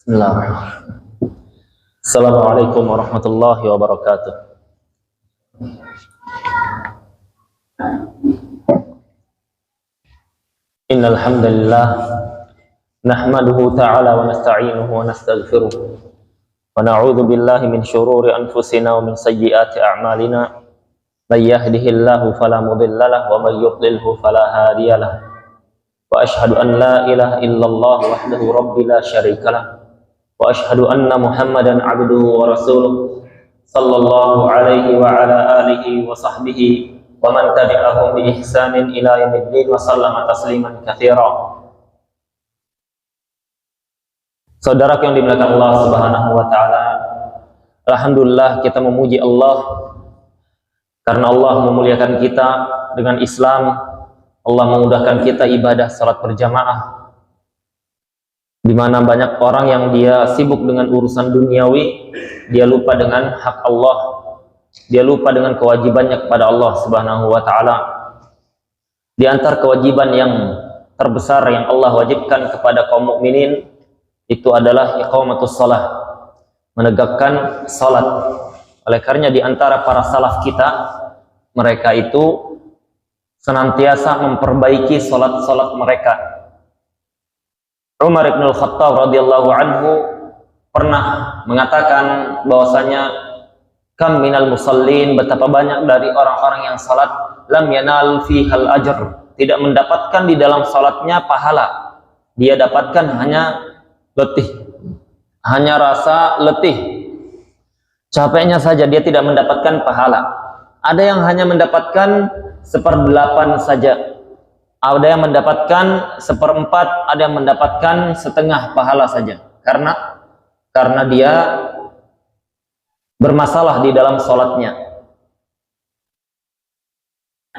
Bismillahirrahmanirrahim. Assalamualaikum warahmatullahi wabarakatuh. Innal hamdalillah nahmaduhu ta'ala wa nasta'inuhu wa nastaghfiruh wa na'udzu billahi min shururi anfusina wa min sayyiati a'malina. May yahdihillahu fala mudilla lahu wa may yudlilhu fala hadiya lahu. Wa ashhadu an la ilaha illallah wahdahu rabbil la syarika lahu. Wa ashhadu anna Muhammadan abduhu wa rasuluh sallallahu alaihi wa ala alihi wa sahbihi wa man tabi'ahum bi ihsanin ila yaumiddin wa sallama tasliman katsira. Saudara yang dimuliakan Allah Subhanahu wa taala, alhamdulillah kita memuji Allah karena Allah memuliakan kita dengan Islam. Allah memudahkan kita ibadah salat berjamaah, di mana banyak orang yang dia sibuk dengan urusan duniawi, dia lupa dengan hak Allah, dia lupa dengan kewajibannya kepada Allah Subhanahu wa taala. Di antara kewajiban yang terbesar yang Allah wajibkan kepada kaum mukminin itu adalah iqamatus shalah, menegakkan salat. Oleh karenanya di antara para salaf kita, mereka itu senantiasa memperbaiki salat-salat mereka. Umar ibn al-Khattab radhiyallahu anhu pernah mengatakan bahwasanya kam minal musallin, betapa banyak dari orang-orang yang salat lam yanal fihal ajr, tidak mendapatkan di dalam salatnya pahala, dia dapatkan hanya letih, hanya rasa letih, capeknya saja, dia tidak mendapatkan pahala. Ada yang hanya mendapatkan 1/8 saja, ada yang mendapatkan 1/4, ada yang mendapatkan setengah pahala saja, karena dia bermasalah di dalam sholatnya.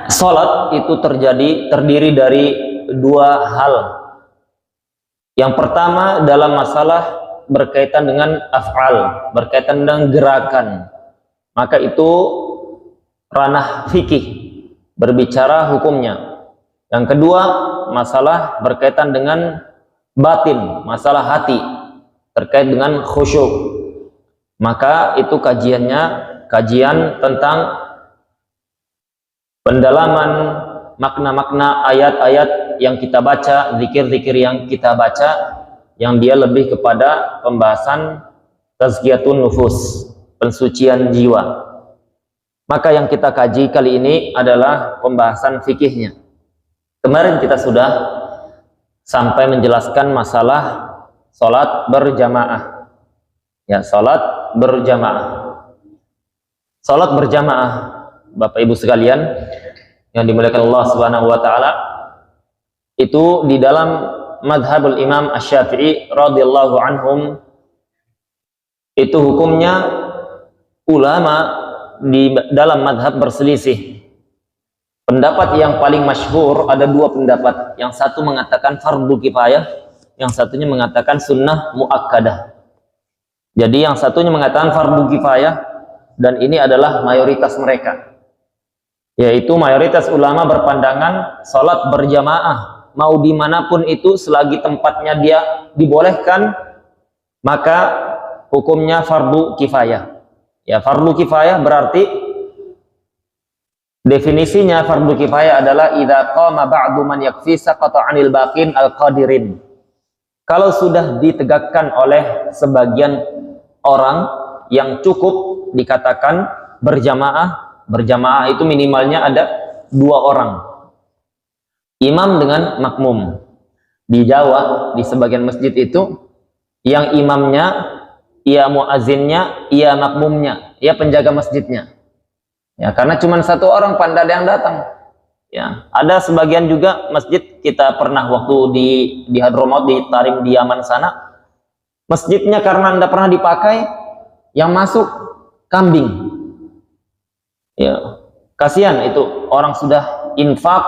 Sholat itu terdiri dari dua hal. Yang pertama dalam masalah berkaitan dengan af'al, berkaitan dengan gerakan, maka itu ranah fikih, berbicara hukumnya. Yang kedua, masalah berkaitan dengan batin, masalah hati, terkait dengan khusyuk. Maka itu kajiannya, kajian tentang pendalaman makna-makna ayat-ayat yang kita baca, zikir-zikir yang kita baca, yang dia lebih kepada pembahasan tazkiyatun nufus, pensucian jiwa. Maka yang kita kaji kali ini adalah pembahasan fikihnya. Kemarin kita sudah sampai menjelaskan masalah sholat berjamaah. Ya, sholat berjamaah. Sholat berjamaah, Bapak Ibu sekalian yang dimuliakan Allah Subhanahu wa taala, itu di dalam madhabul Imam Asy-Syafi'i radhiyallahu anhum, itu hukumnya ulama di dalam madhab berselisih. Pendapat yang paling masyhur, ada dua pendapat. Yang satu mengatakan fardu kifayah, yang satunya mengatakan sunnah muakkadah. Jadi yang satunya mengatakan fardu kifayah, dan ini adalah mayoritas mereka, yaitu mayoritas ulama berpandangan salat berjamaah mau dimanapun itu, selagi tempatnya dia dibolehkan, maka hukumnya fardu kifayah. Ya, fardu kifayah berarti definisinya fardu kifayah adalah idza qama ba'du man yakfi saqata 'anil baqin al-qadirin. Kalau sudah ditegakkan oleh sebagian orang yang cukup dikatakan berjamaah. Berjamaah itu minimalnya ada 2 orang, imam dengan makmum. Di Jawa, di sebagian masjid itu, yang imamnya, ia muazzinnya, ia makmumnya, ia penjaga masjidnya. Ya, karena cuma 1 orang pandai yang datang. Ya, ada sebagian juga masjid, kita pernah waktu di Hadramaut, di Tarim, di Yaman sana, masjidnya karena tidak pernah dipakai, yang masuk kambing. Ya, kasihan itu orang sudah infak,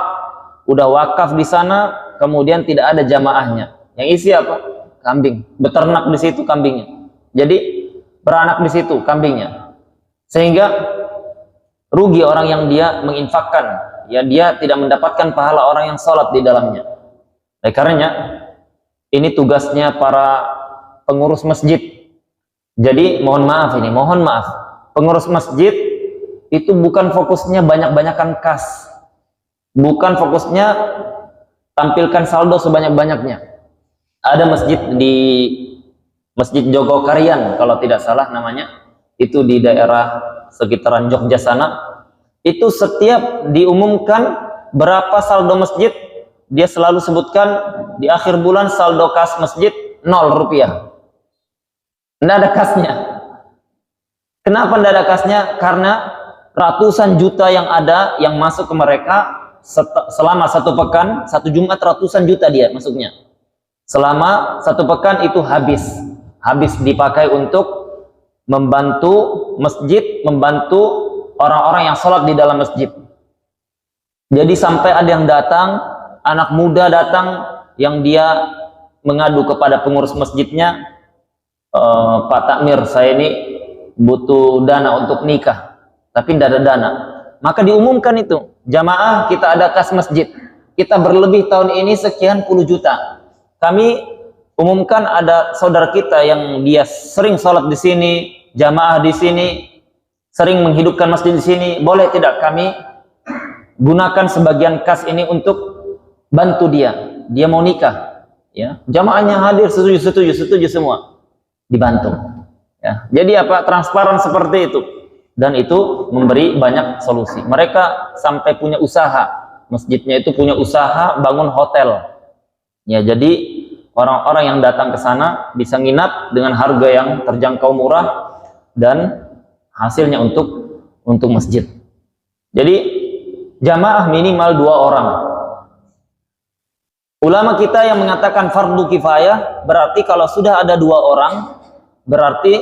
udah wakaf di sana, kemudian tidak ada jamaahnya. Yang isi apa? Kambing. Beternak di situ kambingnya. Jadi beranak di situ kambingnya. Sehingga rugi orang yang dia menginfakkan, ya dia tidak mendapatkan pahala orang yang sholat di dalamnya. Oleh karenanya ini tugasnya para pengurus masjid. Jadi mohon maaf, pengurus masjid itu bukan fokusnya banyak-banyakan kas, bukan fokusnya tampilkan saldo sebanyak-banyaknya. Ada masjid di Masjid Jogokarian kalau tidak salah namanya, itu di daerah sekitaran Jogja sana. Itu setiap diumumkan berapa saldo masjid, dia selalu sebutkan di akhir bulan saldo kas masjid 0 rupiah. Tidak ada kasnya. Kenapa tidak ada kasnya? Karena ratusan juta yang ada, yang masuk ke mereka selama 1 pekan, 1 Jumat ratusan juta dia masuknya. Selama 1 pekan itu habis dipakai untuk membantu masjid, membantu orang-orang yang sholat di dalam masjid. Jadi sampai ada yang datang, anak muda datang yang dia mengadu kepada pengurus masjidnya, Pak Takmir, saya ini butuh dana untuk nikah, tapi tidak ada dana. Maka diumumkan itu, jamaah kita ada kas masjid, kita berlebih tahun ini sekian puluh juta. Kami umumkan ada saudara kita yang dia sering sholat di sini, jamaah di sini, sering menghidupkan masjid di sini, boleh tidak kami gunakan sebagian kas ini untuk bantu dia mau nikah, ya. Jamaahnya hadir, setuju semua, dibantu, ya. Jadi apa, transparan seperti itu, dan itu memberi banyak solusi. Mereka sampai punya usaha, masjidnya itu punya usaha bangun hotel, ya. Jadi orang-orang yang datang ke sana bisa nginap dengan harga yang terjangkau murah dan hasilnya untuk masjid. Jadi jamaah minimal 2 orang. Ulama kita yang mengatakan fardu kifayah berarti kalau sudah ada 2 orang, berarti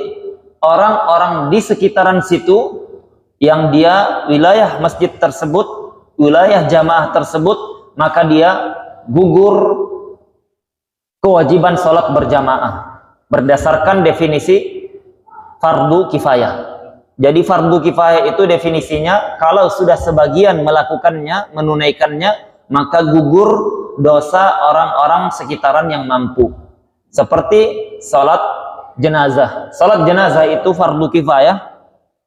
orang-orang di sekitaran situ yang dia wilayah masjid tersebut, wilayah jamaah tersebut, maka dia gugur kewajiban sholat berjamaah berdasarkan definisi fardu kifayah. Jadi fardu kifayah itu definisinya kalau sudah sebagian melakukannya, menunaikannya, maka gugur dosa orang-orang sekitaran yang mampu. Seperti sholat jenazah. Sholat jenazah itu fardu kifayah.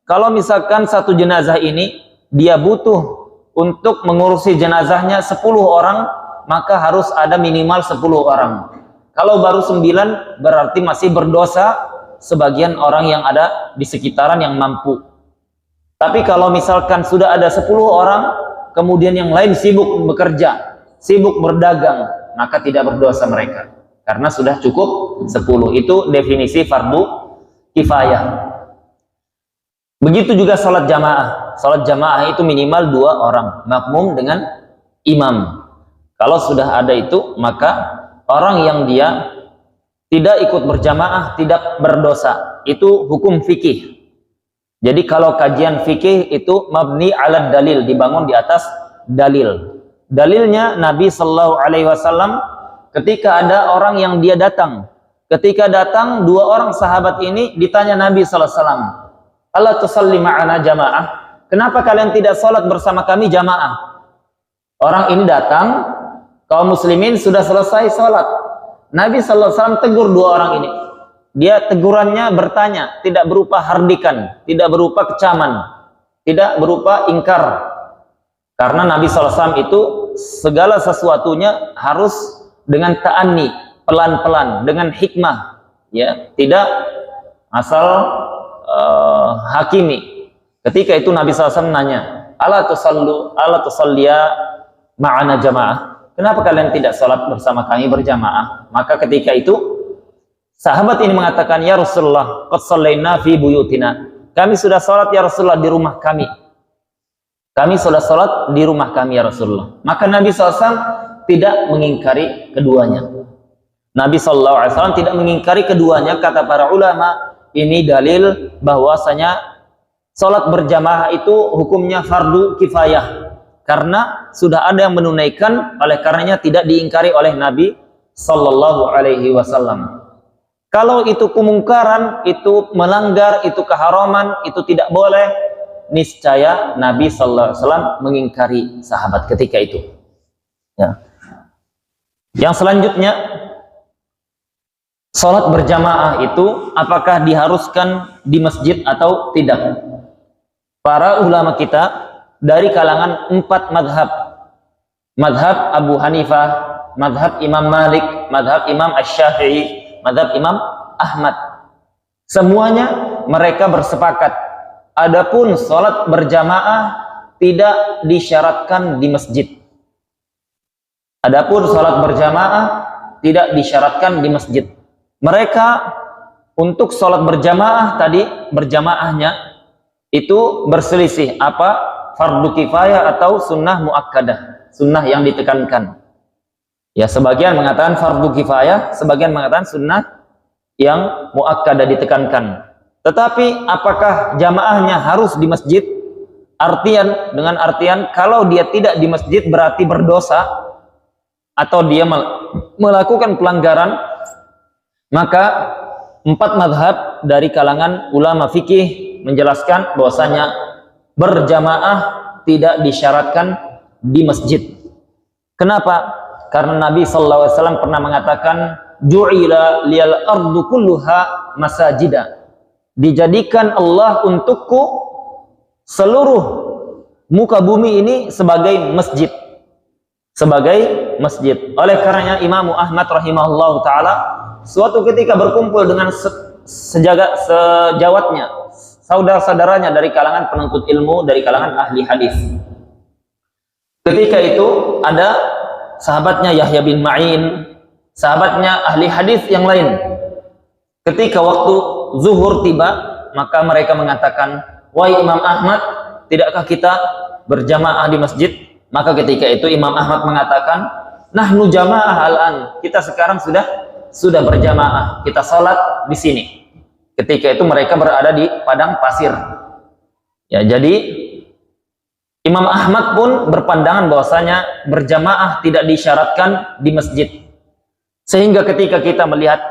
Kalau misalkan satu jenazah ini dia butuh untuk mengurusi jenazahnya 10 orang, maka harus ada minimal 10 orang. Kalau baru 9 berarti masih berdosa sebagian orang yang ada di sekitaran yang mampu. Tapi kalau misalkan sudah ada 10 orang, kemudian yang lain sibuk bekerja, sibuk berdagang, maka tidak berdosa mereka. Karena sudah cukup 10. Itu definisi fardu kifayah. Begitu juga sholat jamaah. Sholat jamaah itu minimal 2 orang, makmum dengan imam. Kalau sudah ada itu, maka orang yang dia tidak ikut berjamaah tidak berdosa. Itu hukum fikih. Jadi kalau kajian fikih itu mabni ala dalil, dibangun di atas dalil. Dalilnya Nabi Shallallahu Alaihi Wasallam ketika ada orang yang dia datang. Ketika datang 2 orang sahabat ini ditanya Nabi Sallallahu Alaihi Wasallam, "Alla tusalli ma'ana jamaah?" Kenapa kalian tidak sholat bersama kami jamaah? Orang ini datang, kaum muslimin sudah selesai sholat. Nabi Sallallahu Alaihi Wasallam tegur 2 orang ini. Dia tegurannya bertanya, tidak berupa hardikan, tidak berupa kecaman, tidak berupa ingkar. Karena Nabi Sallallahu Alaihi Wasallam itu segala sesuatunya harus dengan ta'anni, pelan-pelan, dengan hikmah, ya, tidak asal hakimi. Ketika itu Nabi Sallallahu Alaihi Wasallam nanya, "Ala tusalliya ma'ana jamaah?" Kenapa kalian tidak sholat bersama kami berjamaah? Maka ketika itu sahabat ini mengatakan, "Ya Rasulullah, qad shallaina fi buyutina." Kami sudah sholat ya Rasulullah di rumah kami. Kami sudah sholat di rumah kami ya Rasulullah. Maka Nabi SAW tidak mengingkari keduanya. Nabi SAW tidak mengingkari keduanya. Kata para ulama, ini dalil bahwasanya sholat berjamaah itu hukumnya fardu kifayah. Karena sudah ada yang menunaikan, oleh karenanya tidak diingkari oleh Nabi Sallallahu Alaihi Wasallam. Kalau itu kemungkaran, itu melanggar, itu keharaman, itu tidak boleh, niscaya Nabi Sallallahu Alaihi Wasallam mengingkari sahabat ketika itu. Ya. Yang selanjutnya, Salat berjamaah itu apakah diharuskan di masjid atau tidak? Para ulama kita dari kalangan 4 madhab, madhab Abu Hanifah, madhab Imam Malik, madhab Imam Asy-Syafi'i, madhab Imam Ahmad, semuanya mereka bersepakat adapun salat berjamaah tidak disyaratkan di masjid. Adapun salat berjamaah tidak disyaratkan di masjid. Mereka untuk salat berjamaah tadi, berjamaahnya itu berselisih apa fardu kifayah atau sunnah muakkadah, sunnah yang ditekankan. Ya, sebagian mengatakan fardu kifayah, sebagian mengatakan sunnah yang muakkadah ditekankan. Tetapi apakah jamaahnya harus di masjid? Dengan artian kalau dia tidak di masjid berarti berdosa atau dia melakukan pelanggaran, maka 4 madhab dari kalangan ulama fikih menjelaskan bahwasanya berjamaah tidak disyaratkan di masjid. Kenapa? Karena Nabi SAW pernah mengatakan ju'ila liyal ardu kulluha masajida, dijadikan Allah untukku seluruh muka bumi ini sebagai masjid, sebagai masjid. Oleh karenanya Imam Ahmad rahimahullah taala suatu ketika berkumpul dengan sejawatnya, saudara-saudaranya dari kalangan penuntut ilmu, dari kalangan ahli hadis. Ketika itu ada sahabatnya Yahya bin Ma'in, sahabatnya ahli hadis yang lain. Ketika waktu zuhur tiba, maka mereka mengatakan, "Wahai Imam Ahmad, tidakkah kita berjamaah di masjid?" Maka ketika itu Imam Ahmad mengatakan, "Nahnu jamaah al-an." Kita sekarang sudah berjamaah, kita salat di sini. Ketika itu mereka berada di padang pasir. Ya, jadi Imam Ahmad pun berpandangan bahwasanya berjamaah tidak disyaratkan di masjid. Sehingga ketika kita melihat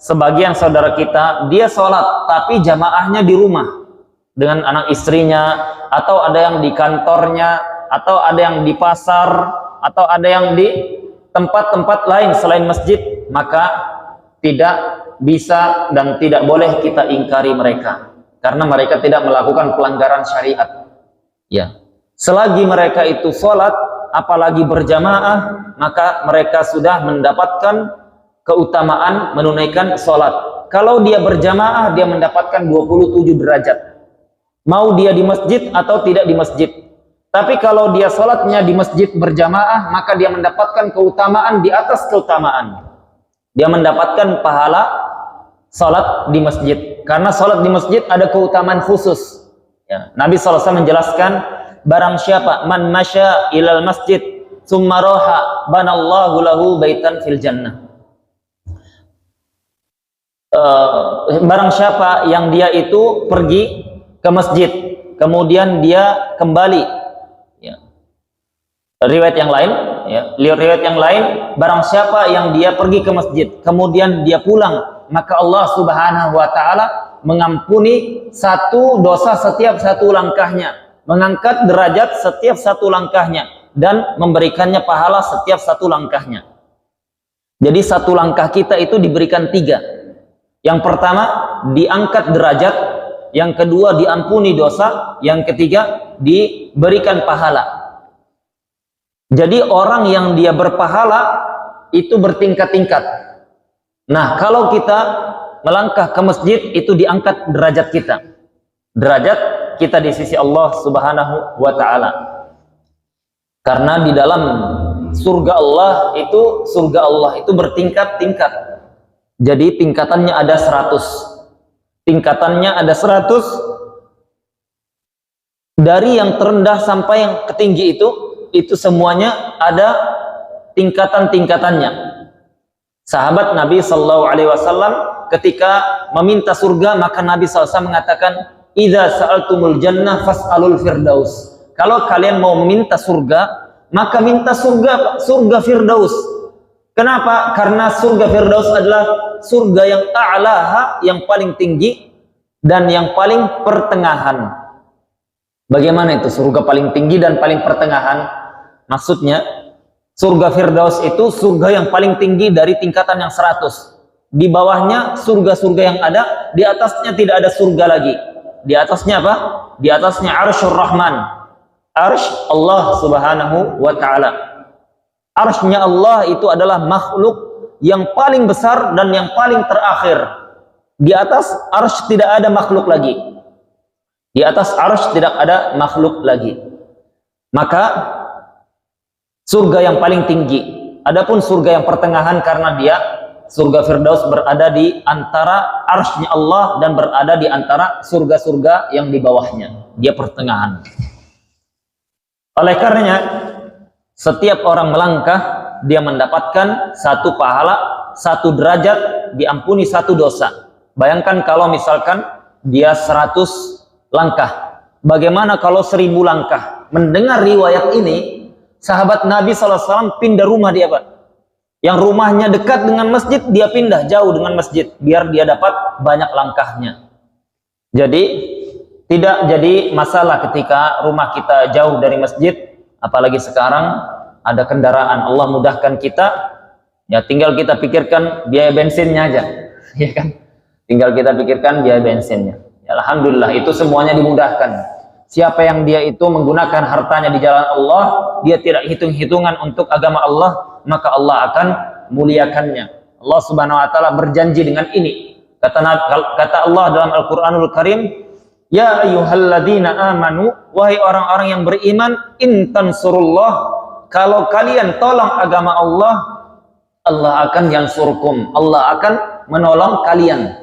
sebagian saudara kita, dia sholat tapi jamaahnya di rumah dengan anak istrinya, atau ada yang di kantornya, atau ada yang di pasar, atau ada yang di tempat-tempat lain selain masjid, maka tidak bisa dan tidak boleh kita ingkari mereka karena mereka tidak melakukan pelanggaran syariat. Ya, selagi mereka itu sholat, apalagi berjamaah, maka mereka sudah mendapatkan keutamaan menunaikan sholat. Kalau dia berjamaah, dia mendapatkan 27 derajat, mau dia di masjid atau tidak di masjid. Tapi kalau dia sholatnya di masjid berjamaah, maka dia mendapatkan keutamaan di atas keutamaan. Dia mendapatkan pahala sholat di masjid, karena sholat di masjid ada keutamaan khusus. Ya, Nabi SAW menjelaskan, barang siapa man masya ilal masjid summa roha banallahu lahu baitan fil jannah. Barang siapa yang dia itu pergi ke masjid kemudian dia kembali, ya. Riwayat yang lain, ya, riwayat yang lain, barang siapa yang dia pergi ke masjid kemudian dia pulang, maka Allah Subhanahu wa taala mengampuni satu dosa setiap satu langkahnya, mengangkat derajat setiap satu langkahnya, dan memberikannya pahala setiap satu langkahnya. Jadi satu langkah kita itu diberikan 3. Yang pertama diangkat derajat, yang kedua diampuni dosa, yang ketiga diberikan pahala. Jadi orang yang dia berpahala itu bertingkat-tingkat. Nah, kalau kita melangkah ke masjid itu diangkat derajat kita. Derajat kita di sisi Allah Subhanahu wa taala. Karena di dalam surga Allah itu bertingkat-tingkat. Jadi tingkatannya ada 100. Tingkatannya ada 100. Dari yang terendah sampai yang ketinggi itu semuanya ada tingkatan-tingkatannya. Sahabat Nabi Shallallahu Alaihi Wasallam ketika meminta surga, maka Nabi SAW mengatakan, "Idza sa'altumul jannah fas'alul firdaus." Kalau kalian mau meminta surga, maka minta surga firdaus. Kenapa? Karena surga firdaus adalah surga yang a'laha, yang paling tinggi dan yang paling pertengahan. Bagaimana itu surga paling tinggi dan paling pertengahan? Maksudnya surga firdaus itu surga yang paling tinggi dari tingkatan yang 100. Di bawahnya surga-surga yang ada, di atasnya tidak ada surga lagi. Di atasnya apa? Di atasnya Arsyur Rahman. Arsy Allah Subhanahu wa taala. Arsy-nya Allah itu adalah makhluk yang paling besar dan yang paling terakhir. Di atas arsy tidak ada makhluk lagi. Di atas arsy tidak ada makhluk lagi. Maka surga yang paling tinggi. Adapun surga yang pertengahan karena dia surga Firdaus berada di antara arsy-nya Allah dan berada di antara surga-surga yang di bawahnya. Dia pertengahan. Oleh karenanya setiap orang melangkah dia mendapatkan satu pahala, satu derajat, diampuni satu dosa. Bayangkan kalau misalkan dia 100 langkah. Bagaimana kalau 1000 langkah? Mendengar riwayat ini, sahabat Nabi SAW pindah rumah dia, Pak. Yang rumahnya dekat dengan masjid, dia pindah jauh dengan masjid, biar dia dapat banyak langkahnya. Jadi, tidak jadi masalah ketika rumah kita jauh dari masjid, apalagi sekarang ada kendaraan. Allah mudahkan kita, ya tinggal kita pikirkan biaya bensinnya aja, ya kan? Tinggal kita pikirkan biaya bensinnya. Ya, alhamdulillah, itu semuanya dimudahkan. Siapa yang dia itu menggunakan hartanya di jalan Allah, dia tidak hitung-hitungan untuk agama Allah, maka Allah akan muliakannya. Allah Subhanahu wa taala berjanji dengan ini. Kata Allah dalam Al-Qur'anul Karim, "Ya ayyuhalladzina amanu," wahai orang-orang yang beriman, "in tansurullah," kalau kalian tolong agama Allah, Allah akan yansurkum, Allah akan menolong kalian.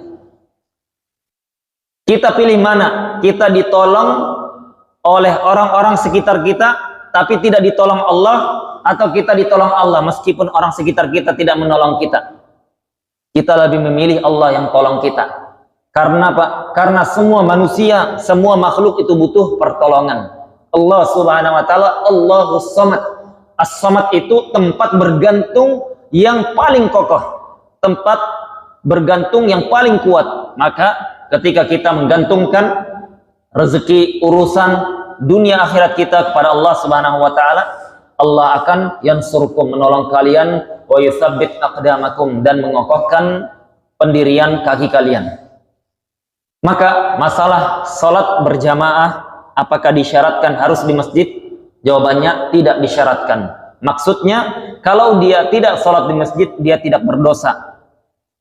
Kita pilih mana? Kita ditolong oleh orang-orang sekitar kita tapi tidak ditolong Allah, atau kita ditolong Allah meskipun orang sekitar kita tidak menolong kita? Kita lebih memilih Allah yang tolong kita. Karena apa? Karena semua manusia, semua makhluk itu butuh pertolongan. Allah Subhanahu wa taala Allahus Samad. As-Samad itu tempat bergantung yang paling kokoh, tempat bergantung yang paling kuat. Maka ketika kita menggantungkan rezeki, urusan dunia akhirat kita kepada Allah Subhanahu wa taala, Allah akan yansurkum, menolong kalian, wa yutsabbit aqdamakum, dan mengokohkan pendirian kaki kalian. Maka masalah salat berjamaah apakah disyaratkan harus di masjid? Jawabannya tidak disyaratkan. Maksudnya kalau dia tidak salat di masjid, dia tidak berdosa.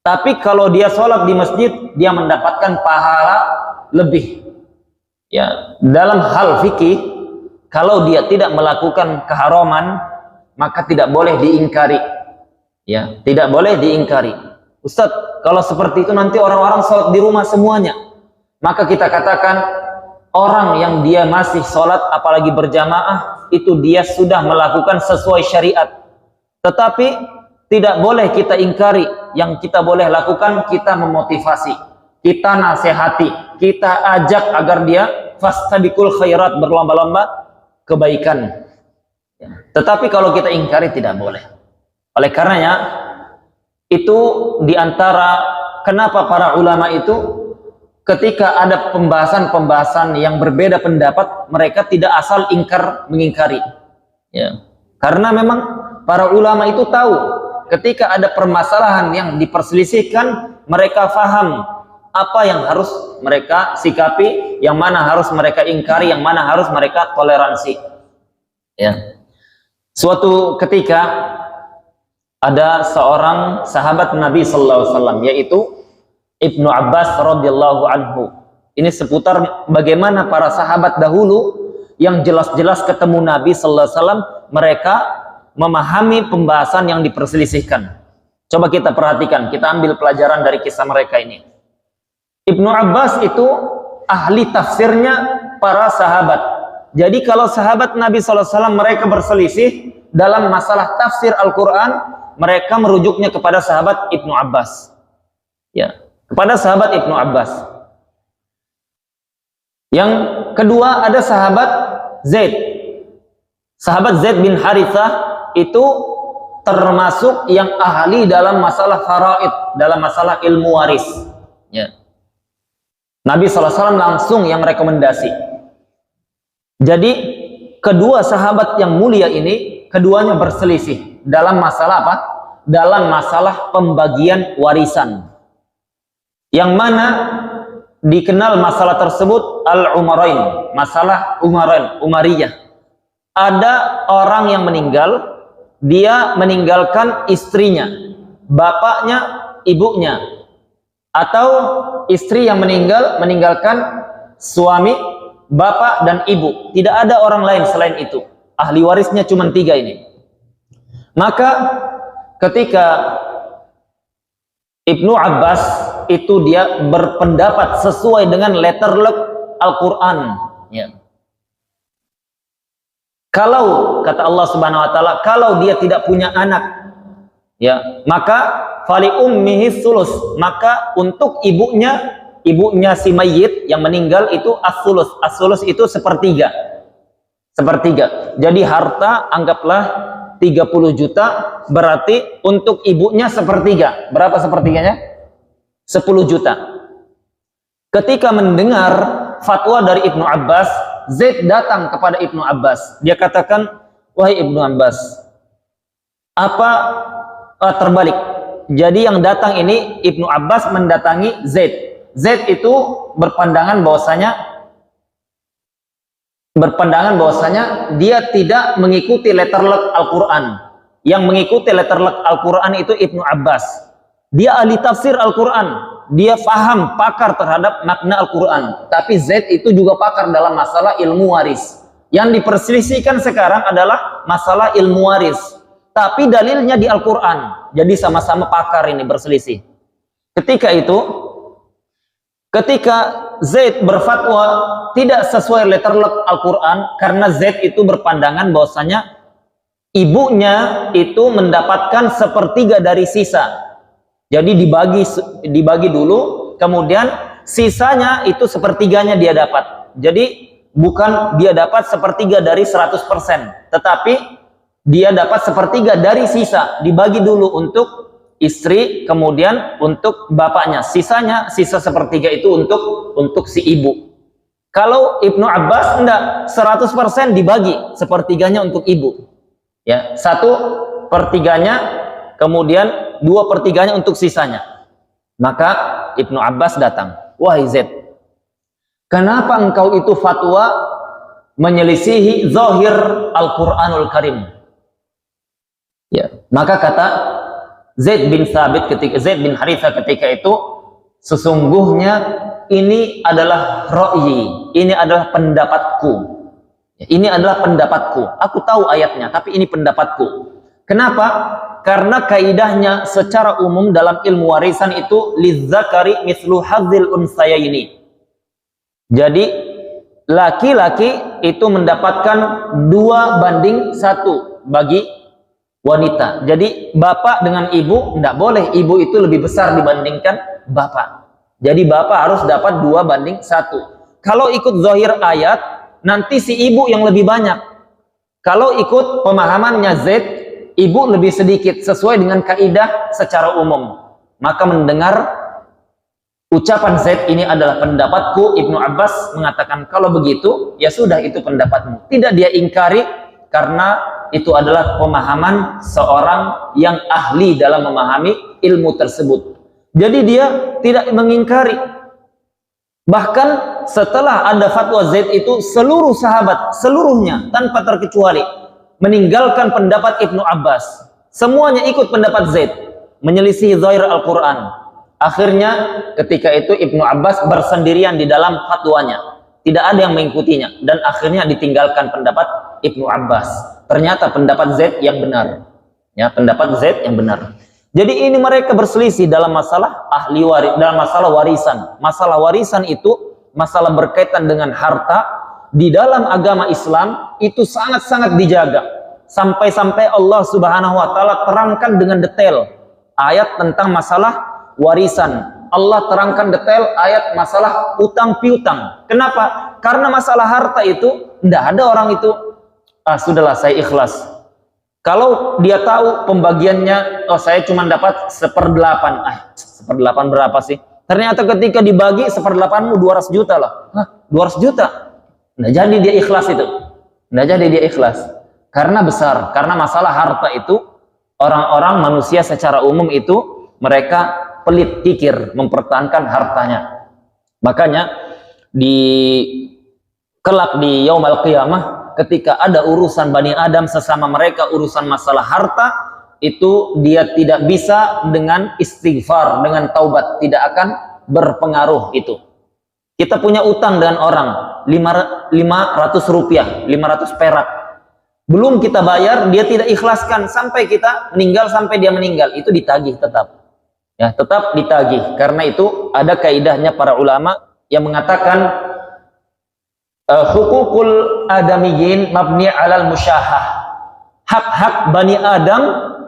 Tapi kalau dia salat di masjid, dia mendapatkan pahala lebih. Ya, dalam hal fikih, kalau dia tidak melakukan keharaman, maka tidak boleh diingkari. Ya, tidak boleh diingkari. Ustadz, kalau seperti itu nanti orang-orang sholat di rumah semuanya. Maka kita katakan orang yang dia masih sholat, apalagi berjamaah, itu dia sudah melakukan sesuai syariat. Tetapi tidak boleh kita ingkari. Yang kita boleh lakukan, kita memotivasi, kita nasihati, kita ajak agar dia fastabiqul khairat, berlomba-lomba kebaikan. Tetapi kalau kita ingkari tidak boleh. Oleh karenanya itu diantara kenapa para ulama itu ketika ada pembahasan-pembahasan yang berbeda pendapat, mereka tidak asal mengingkari. Ya. Karena memang para ulama itu tahu ketika ada permasalahan yang diperselisihkan, mereka faham apa yang harus mereka sikapi, yang mana harus mereka ingkari, yang mana harus mereka toleransi. Ya. Suatu ketika ada seorang sahabat Nabi sallallahu alaihi wasallam, yaitu Ibnu Abbas radhiyallahu anhu. Ini seputar bagaimana para sahabat dahulu yang jelas-jelas ketemu Nabi sallallahu alaihi wasallam, mereka memahami pembahasan yang diperselisihkan. Coba kita perhatikan, kita ambil pelajaran dari kisah mereka ini. Ibnu Abbas itu ahli tafsirnya para sahabat. Jadi kalau sahabat Nabi SAW mereka berselisih dalam masalah tafsir Al-Quran, mereka merujuknya kepada sahabat Ibnu Abbas. Ya, kepada sahabat Ibnu Abbas. Yang kedua ada sahabat Zaid. Sahabat Zaid bin Harithah itu termasuk yang ahli dalam masalah faraid, dalam masalah ilmu waris. Ya. Nabi SAW langsung yang rekomendasi. Jadi kedua sahabat yang mulia ini, keduanya berselisih dalam masalah apa? dalam masalah pembagian warisan, yang mana dikenal masalah tersebut al-umarain, masalah umariyah. Ada orang yang meninggal, dia meninggalkan istrinya, bapaknya, ibunya, atau istri yang meninggalkan suami, bapak dan ibu. Tidak ada orang lain selain itu. Ahli warisnya cuma 3 ini. Maka ketika Ibnu Abbas itu dia berpendapat sesuai dengan letterlock Al-Quran, ya. Kalau kata Allah Subhanahu wa taala, kalau dia tidak punya anak, ya, maka fali ummihi sulus, maka untuk ibunya si mayit yang meninggal itu as-sulus. As-sulus itu sepertiga. Jadi harta anggaplah 30 juta, berarti untuk ibunya sepertiga. Berapa sepertiganya? 10 juta. Ketika mendengar fatwa dari Ibnu Abbas, Zaid datang kepada Ibnu Abbas. Dia katakan, wahai Ibnu Abbas, terbalik. Jadi yang datang ini Ibnu Abbas mendatangi Zaid. Zaid itu berpandangan bahwasanya dia tidak mengikuti letterlock Al-Quran. Yang mengikuti letterlock Al-Quran itu Ibnu Abbas. Dia ahli tafsir Al-Quran. Dia faham, pakar terhadap makna Al-Quran. Tapi Zaid itu juga pakar dalam masalah ilmu waris. Yang diperselisihkan sekarang adalah masalah ilmu waris. Tapi dalilnya di Al-Quran. Jadi sama-sama pakar ini berselisih. Ketika Zaid berfatwa tidak sesuai letterlock Al-Quran, karena Zaid itu berpandangan bahwasanya ibunya itu mendapatkan sepertiga dari sisa. Jadi dibagi dulu, kemudian sisanya itu sepertiganya dia dapat. Jadi bukan dia dapat sepertiga dari 100%, tetapi dia dapat sepertiga dari sisa. Dibagi dulu untuk istri, kemudian untuk bapaknya. Sisa sepertiga itu untuk si ibu. Kalau Ibnu Abbas enggak, 100% dibagi, sepertiganya untuk ibu. Ya, 1/3-nya, kemudian 2/3-nya untuk sisanya. Maka Ibnu Abbas datang, wahai Zaid, kenapa engkau itu fatwa menyelisihi zahir Al-Quranul Karim? Ya, maka kata Zaid bin Harithah ketika itu, sesungguhnya ini adalah ra'yi, ini adalah pendapatku. Ini adalah pendapatku. Aku tahu ayatnya, tapi ini pendapatku. Kenapa? Karena kaidahnya secara umum dalam ilmu warisan itu lizzakari mislu hadzil unsayaini. Jadi laki-laki itu mendapatkan 2/1 bagi wanita. Jadi bapak dengan ibu tidak boleh, ibu itu lebih besar dibandingkan bapak. Jadi bapak harus dapat 2/1. Kalau ikut zahir ayat, nanti si ibu yang lebih banyak. Kalau ikut pemahamannya Zaid, ibu lebih sedikit sesuai dengan kaidah secara umum. Maka mendengar ucapan Zaid, ini adalah pendapatku, Ibnu Abbas mengatakan kalau begitu ya sudah, itu pendapatmu. Tidak dia ingkari, karena itu adalah pemahaman seorang yang ahli dalam memahami ilmu tersebut. Jadi dia tidak mengingkari. Bahkan setelah ada fatwa Zaid itu, seluruh sahabat seluruhnya tanpa terkecuali meninggalkan pendapat Ibnu Abbas. Semuanya ikut pendapat Zaid, menyelisih zahir Al-Quran. Akhirnya ketika itu Ibnu Abbas bersendirian di dalam fatwanya. Tidak ada yang mengikutinya. Dan akhirnya ditinggalkan pendapat Ibnu Abbas. Ternyata pendapat Zaid yang benar. Ya, pendapat Zaid yang benar. Jadi ini mereka berselisih dalam masalah dalam masalah warisan. Masalah warisan itu masalah berkaitan dengan harta. Di dalam agama Islam itu sangat-sangat dijaga. Sampai-sampai Allah Subhanahu wa taala terangkan dengan detail ayat tentang masalah warisan. Allah terangkan detail ayat masalah utang piutang. Kenapa? Karena masalah harta itu tidak ada orang itu, sudahlah saya ikhlas. Kalau dia tahu pembagiannya, saya cuma dapat 1/8. 1/8 berapa sih? Ternyata ketika dibagi 1/8mu 200 juta lah. 200 juta. Nggak jadi dia ikhlas itu. Nggak jadi dia ikhlas. Karena besar. Karena masalah harta itu Orang-orang manusia secara umum itu mereka pelit, kikir, mempertahankan hartanya. Makanya di kelak di yaumul qiyamah, ketika ada urusan Bani Adam sesama mereka, urusan masalah harta, itu dia tidak bisa dengan istighfar, dengan taubat, tidak akan berpengaruh itu. Kita punya utang dengan orang 500 rupiah, 500 perak, belum kita bayar, dia tidak ikhlaskan sampai kita meninggal, sampai dia meninggal, itu ditagih tetap. Ya, tetap ditagih. Karena itu ada kaidahnya para ulama yang mengatakan hukukul adamiyyin mabni alal musyahah. Hak-hak Bani Adam,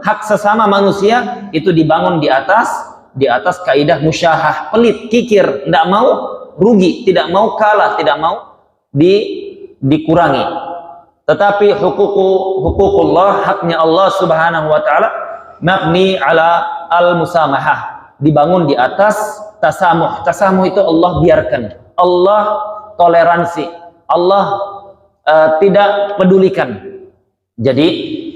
hak sesama manusia itu dibangun di atas kaidah musyahah, pelit, kikir, tidak mau rugi, tidak mau kalah, tidak mau dikurangi. Tetapi hukukullah, haknya Allah Subhanahu wa taala, mabni ala al-musamahah, dibangun di atas tasamuh. Tasamuh itu Allah biarkan, Allah toleransi, Allah tidak pedulikan. Jadi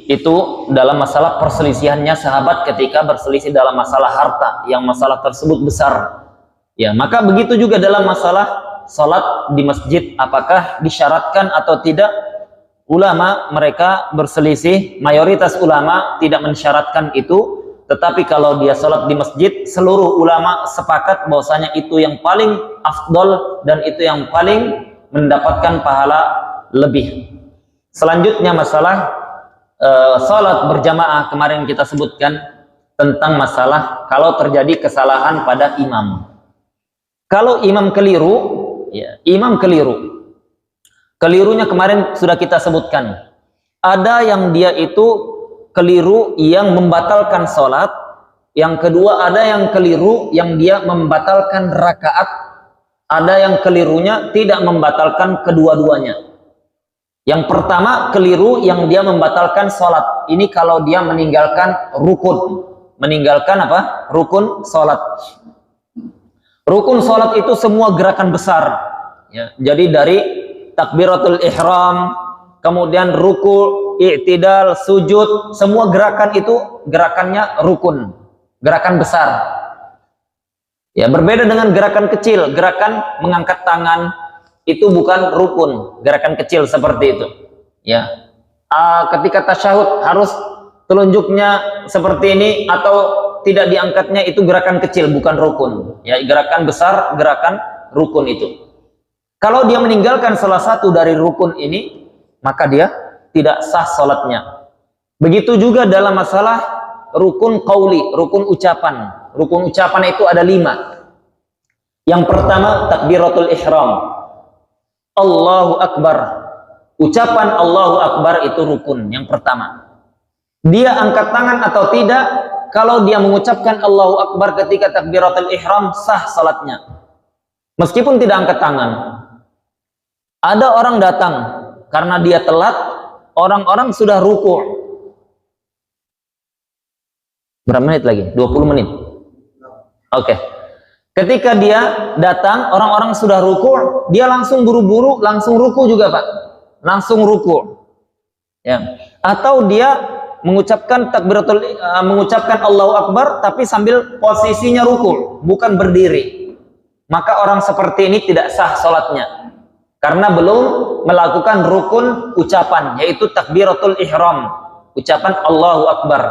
itu dalam masalah perselisihannya sahabat ketika berselisih dalam masalah harta, yang masalah tersebut besar. Ya, maka begitu juga dalam masalah salat di masjid, apakah disyaratkan atau tidak? Ulama mereka berselisih, mayoritas ulama tidak mensyaratkan itu, tetapi kalau dia salat di masjid, seluruh ulama sepakat bahwasanya itu yang paling afdol dan itu yang paling mendapatkan pahala lebih. Selanjutnya masalah salat berjamaah, kemarin kita sebutkan tentang masalah kalau terjadi kesalahan pada imam. Kalau imam keliru, ya, imam keliru. Kelirunya kemarin sudah kita sebutkan. Ada yang dia itu keliru yang membatalkan sholat. Yang kedua ada yang keliru yang dia membatalkan rakaat. Ada yang kelirunya tidak membatalkan kedua-duanya. Yang pertama keliru yang dia membatalkan sholat. Ini kalau dia meninggalkan rukun. Meninggalkan apa? Rukun sholat. Rukun sholat itu semua gerakan besar. Ya, jadi dari takbiratul ihram, kemudian ruku, i'tidal, sujud, semua gerakan itu gerakannya rukun, gerakan besar. Ya, berbeda dengan gerakan kecil, gerakan mengangkat tangan itu bukan rukun, gerakan kecil seperti itu. Ya, ketika tasyahud harus telunjuknya seperti ini atau tidak diangkatnya, itu gerakan kecil bukan rukun. Ya, gerakan besar, gerakan rukun itu. Kalau dia meninggalkan salah satu dari rukun ini, maka dia tidak sah salatnya. Begitu juga dalam masalah rukun qauli, rukun ucapan. Rukun ucapan itu ada 5. Yang pertama takbiratul ihram. Allahu Akbar. Ucapan Allahu Akbar itu rukun yang pertama. Dia angkat tangan atau tidak, kalau dia mengucapkan Allahu Akbar ketika takbiratul ihram, sah salatnya. Meskipun tidak angkat tangan. Ada orang datang, karena dia telat, orang-orang sudah ruku'. Berapa menit lagi? 20 menit. Oke. Ketika dia datang, orang-orang sudah ruku', dia langsung buru-buru, langsung ruku' juga, Pak. Langsung ruku'. Ya. Atau dia mengucapkan mengucapkan Allahu Akbar tapi sambil posisinya ruku', bukan berdiri. Maka orang seperti ini tidak sah salatnya. Karena belum melakukan rukun ucapan, yaitu takbiratul ihram, ucapan Allahu Akbar.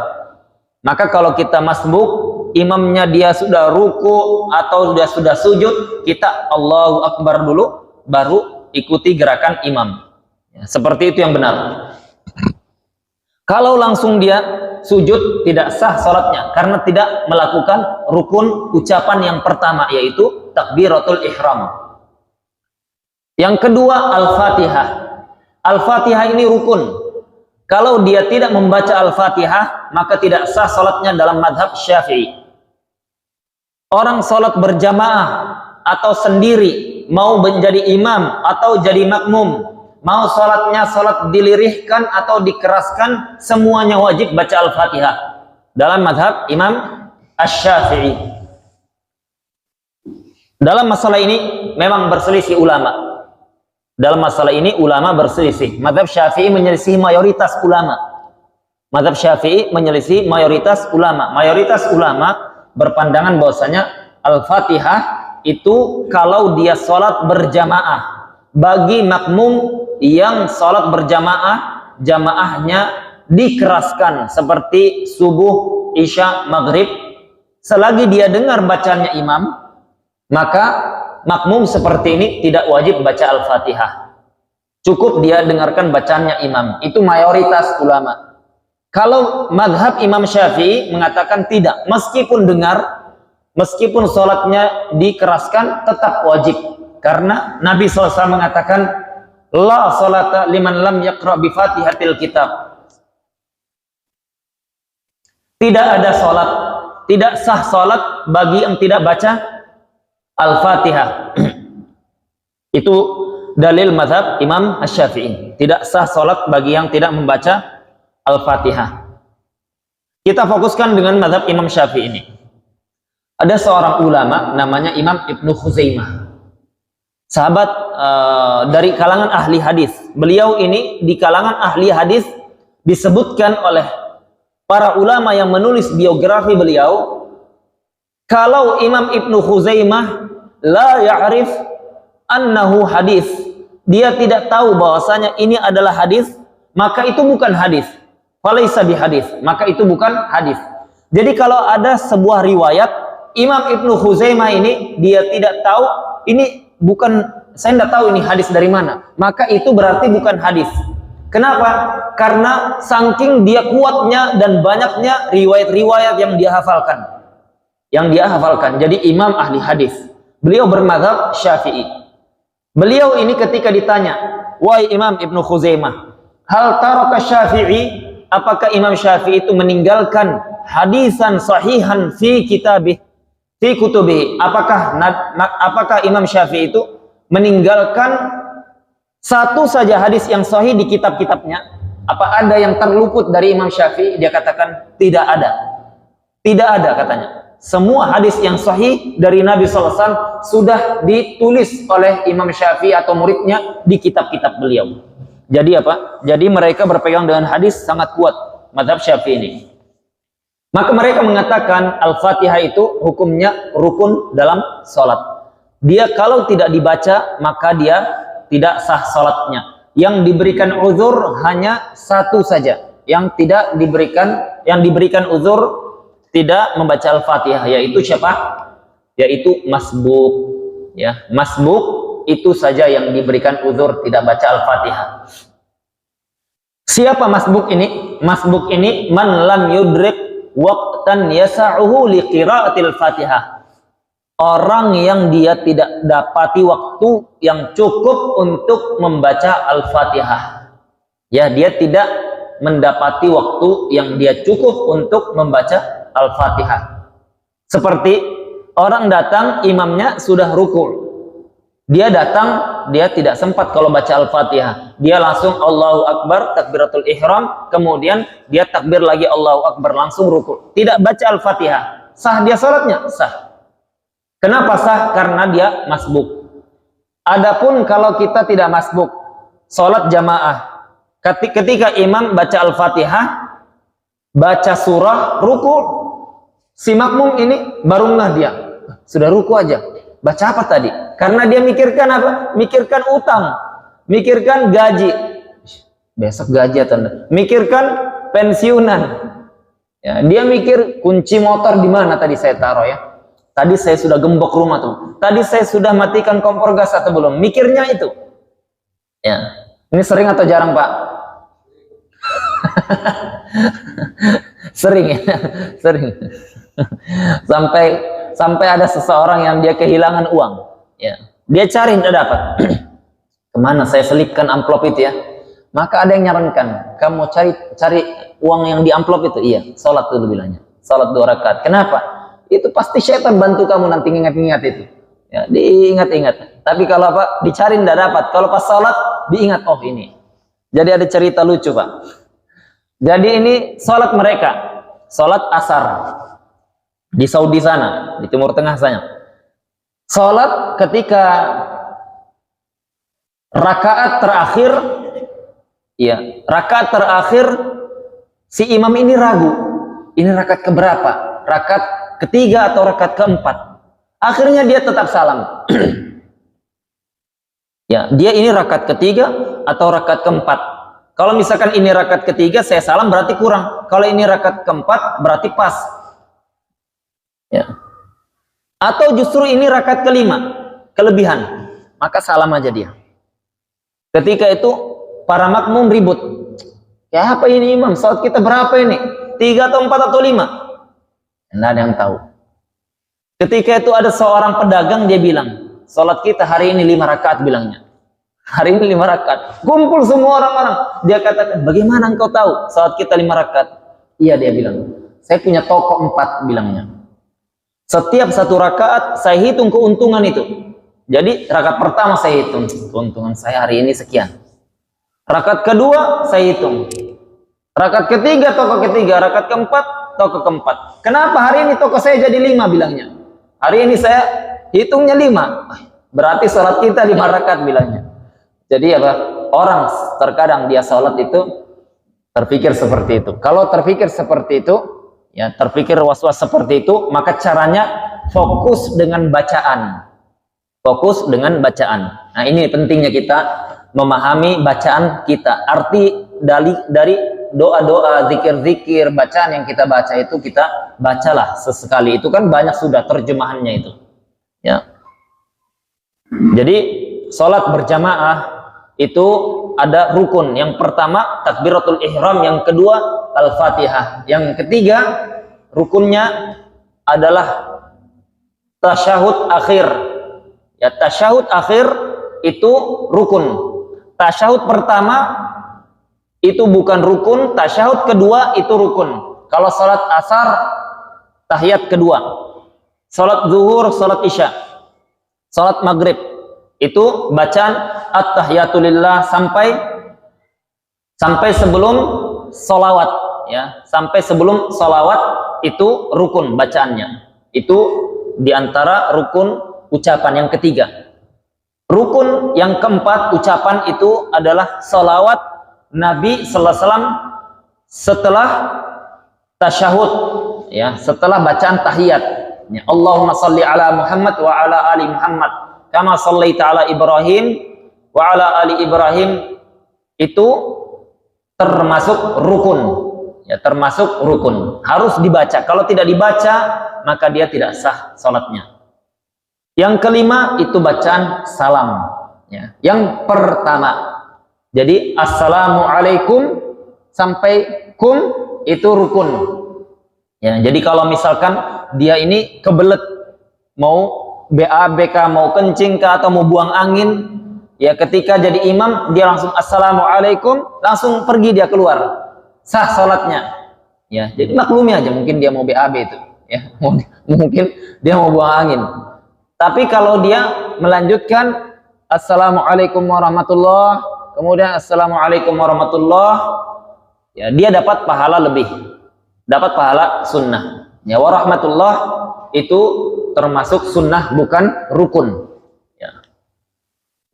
Maka kalau kita masbuk, imamnya dia sudah ruku atau dia sudah sujud, kita Allahu Akbar dulu, baru ikuti gerakan imam. Ya, seperti itu yang benar. Kalau langsung dia sujud, tidak sah salatnya, karena tidak melakukan rukun ucapan yang pertama, yaitu takbiratul ihram. Yang kedua, Al-Fatihah. Al-Fatihah ini rukun. Kalau dia tidak membaca Al-Fatihah, maka tidak sah salatnya dalam madhab Syafi'i. Orang salat berjamaah atau sendiri, mau menjadi imam atau jadi makmum, mau salatnya salat dilirihkan atau dikeraskan, semuanya wajib baca Al-Fatihah dalam madhab Imam Asy-Syafi'i. Dalam masalah ini memang berselisih ulama. Dalam masalah ini ulama berselisih. Mazhab Syafi'i menyelisih mayoritas ulama. Mazhab Syafi'i menyelisih mayoritas ulama. Mayoritas ulama berpandangan bahwasanya Al-Fatihah itu kalau dia sholat berjamaah, bagi makmum yang sholat berjamaah, jamaahnya dikeraskan seperti subuh, isya, maghrib, selagi dia dengar bacanya imam, maka makmum seperti ini tidak wajib baca Al-Fatihah, cukup dia dengarkan bacaannya imam. Itu mayoritas ulama. Kalau madhab Imam Syafi'i mengatakan tidak, meskipun dengar, meskipun sholatnya dikeraskan, tetap wajib. Karena Nabi SAW mengatakan, la sholata liman lam yaqra bi fatihatil kitab. Tidak ada sholat, tidak sah sholat bagi yang tidak baca Al-Fatihah. Itu dalil madhab Imam Syafi'i. Tidak sah sholat bagi yang tidak membaca Al-Fatihah. Kita fokuskan dengan mazhab Imam Syafi'i ini. Ada seorang ulama namanya Imam Ibnu Khuzaimah. Sahabat dari kalangan ahli hadis. Beliau ini di kalangan ahli hadis disebutkan oleh para ulama yang menulis biografi beliau, kalau Imam Ibnu Khuzaimah la ya'rif annahu hadis, dia tidak tahu bahwasanya ini adalah hadis, maka itu bukan hadis. Falaisa bihadis, maka itu bukan hadis. Jadi kalau ada sebuah riwayat Imam Ibnu Khuzaimah ini dia tidak tahu, ini bukan, saya tidak tahu ini hadis dari mana, maka itu berarti bukan hadis. Kenapa? Karena saking dia kuatnya dan banyaknya riwayat-riwayat yang dia hafalkan. Jadi imam ahli hadis. Beliau bermadzhab Syafi'i. Beliau ini ketika ditanya, wahai Imam Ibnu Khuzaimah, hal taraka Syafi'i, apakah Imam Syafi'i itu meninggalkan hadisan sahihan fi kitabih, fi kutubih? Apakah Imam Syafi'i itu meninggalkan satu saja hadis yang sahih di kitab-kitabnya? Apa ada yang terluput dari Imam Syafi'i? Dia katakan tidak ada. Tidak ada katanya. Semua hadis yang sahih dari Nabi SAW sudah ditulis oleh Imam Syafi'i atau muridnya di kitab-kitab beliau. Jadi apa? Jadi mereka berpegang dengan hadis sangat kuat, mazhab Syafi'i ini. Maka mereka mengatakan Al-Fatihah itu hukumnya rukun dalam sholat. Dia kalau tidak dibaca maka dia tidak sah sholatnya. Yang diberikan uzur hanya satu saja. Yang diberikan uzur tidak membaca Al-Fatihah, yaitu siapa? Yaitu masbuk. Ya, masbuk itu saja yang diberikan uzur tidak baca Al-Fatihah. Siapa masbuk ini? Masbuk ini man lam yudrik waqtan yasa'uhu liqira'atil Fatihah. Orang yang dia tidak dapati waktu yang cukup untuk membaca Al-Fatihah. Ya, dia tidak mendapati waktu yang dia cukup untuk membaca Al-Fatihah. Seperti orang datang, imamnya sudah rukuk. Dia datang, dia tidak sempat kalau baca Al-Fatihah. Dia langsung Allahu Akbar, takbiratul ihram, kemudian dia takbir lagi Allahu Akbar, langsung rukuk. Tidak baca Al-Fatihah. Sah dia salatnya? Sah. Kenapa sah? Karena dia masbuk. Adapun kalau kita tidak masbuk, salat jamaah, ketika imam baca Al-Fatihah, baca surah, rukuk, si makmum ini baru ngeh dia, sudah ruku aja, baca apa tadi? Karena dia mikirkan apa? Mikirkan utang, mikirkan gaji, besok gaji atau enggak, mikirkan pensiunan. Ya, dia mikir kunci motor di mana tadi saya taruh ya. Tadi saya sudah gembok rumah tuh. Tadi saya sudah matikan kompor gas atau belum? Mikirnya itu. Ya, ini sering atau jarang Pak? Sering ya, sering. Sampai ada seseorang yang dia kehilangan uang. Ya, dia cari tidak dapat. Kemana saya selipkan amplop itu ya? Maka ada yang nyarankan, kamu cari uang yang di amplop itu. Iya, sholat dulu bilangnya. Sholat 2 rakaat. Kenapa? Itu pasti syaitan bantu kamu nanti ingat-ingat itu. Ya, diingat-ingat. Tapi kalau apa? Dicari tidak dapat. Kalau pas sholat diingat, oh ini. Jadi ada cerita lucu Pak. Jadi ini sholat mereka, sholat asar di Saudi sana, di Timur Tengah sana. Sholat ketika rakaat terakhir, ya rakaat terakhir Si imam ini ragu, ini rakaat keberapa? Rakaat ketiga atau rakaat keempat? Akhirnya dia tetap salam. Ya, dia ini rakaat ketiga atau rakaat keempat? Kalau misalkan ini rakaat ketiga, saya salam berarti kurang. Kalau ini rakaat keempat, berarti pas. Ya. Atau justru ini rakaat kelima, kelebihan, maka salam aja dia. Ketika itu para makmum ribut. Ya apa ini imam? Salat kita berapa ini? 3 atau 4 atau 5? Tidak ada yang tahu. Ketika itu ada seorang pedagang, dia bilang, salat kita hari ini 5 rakaat bilangnya. Hari ini 5 rakaat. Kumpul semua orang-orang. Dia katakan, bagaimana engkau tahu salat kita 5 rakaat? Iya, dia bilang, saya punya toko 4 bilangnya. Setiap 1 rakaat saya hitung keuntungan itu. Jadi rakaat pertama saya hitung keuntungan saya hari ini sekian. Rakaat kedua saya hitung. Rakaat ketiga toko ketiga, rakaat keempat toko keempat. Kenapa hari ini toko saya jadi 5 bilangnya? Hari ini saya hitungnya 5. Berarti salat kita 5 rakaat bilangnya. Jadi apa? Orang terkadang dia salat itu terpikir seperti itu. Kalau terpikir seperti itu, ya terpikir was-was seperti itu, maka caranya fokus dengan bacaan. Fokus dengan bacaan. Nah, ini pentingnya kita memahami bacaan kita. Arti dari doa-doa, zikir-zikir, bacaan yang kita baca itu kita bacalah sesekali. Itu kan banyak sudah terjemahannya itu. Ya. Jadi sholat berjamaah itu ada rukun. Yang pertama takbiratul ihram, yang kedua al-fatihah, yang ketiga rukunnya adalah tasyahud akhir. Ya, tasyahud akhir itu rukun. Tasyahud pertama itu bukan rukun, tasyahud kedua itu rukun. Kalau salat asar, tahiyat kedua. Salat zuhur, salat isya. Salat maghrib, itu bacaan at-tahiyatulillah sampai sebelum solawat. Ya, sampai sebelum solawat itu rukun bacaannya. Itu diantara rukun ucapan yang ketiga. Rukun yang keempat ucapan itu adalah solawat Nabi sallallahu alaihi wasallam setelah tasyahud, ya, setelah bacaan tahiyat. Ya, Allahumma shalli ala Muhammad wa ala ali Muhammad kama shallaita ala Ibrahim wa ala ali Ibrahim, itu termasuk rukun. Ya, termasuk rukun. Harus dibaca. Kalau tidak dibaca, maka dia tidak sah salatnya. Yang kelima itu bacaan salam. Ya, yang pertama. Jadi assalamualaikum sampai kum itu rukun. Ya, jadi kalau misalkan dia ini kebelet mau BABK, mau kencing kah atau mau buang angin, ya ketika jadi imam dia langsung assalamualaikum, langsung pergi dia keluar. Sah salatnya. Ya, jadi maklumi aja, mungkin dia mau BAB itu, ya. Mungkin dia mau buang angin. Tapi kalau dia melanjutkan assalamualaikum warahmatullahi, kemudian assalamualaikum warahmatullah, ya dia dapat pahala lebih, dapat pahala sunnah. Ya, warahmatullah itu termasuk sunnah bukan rukun. Ya.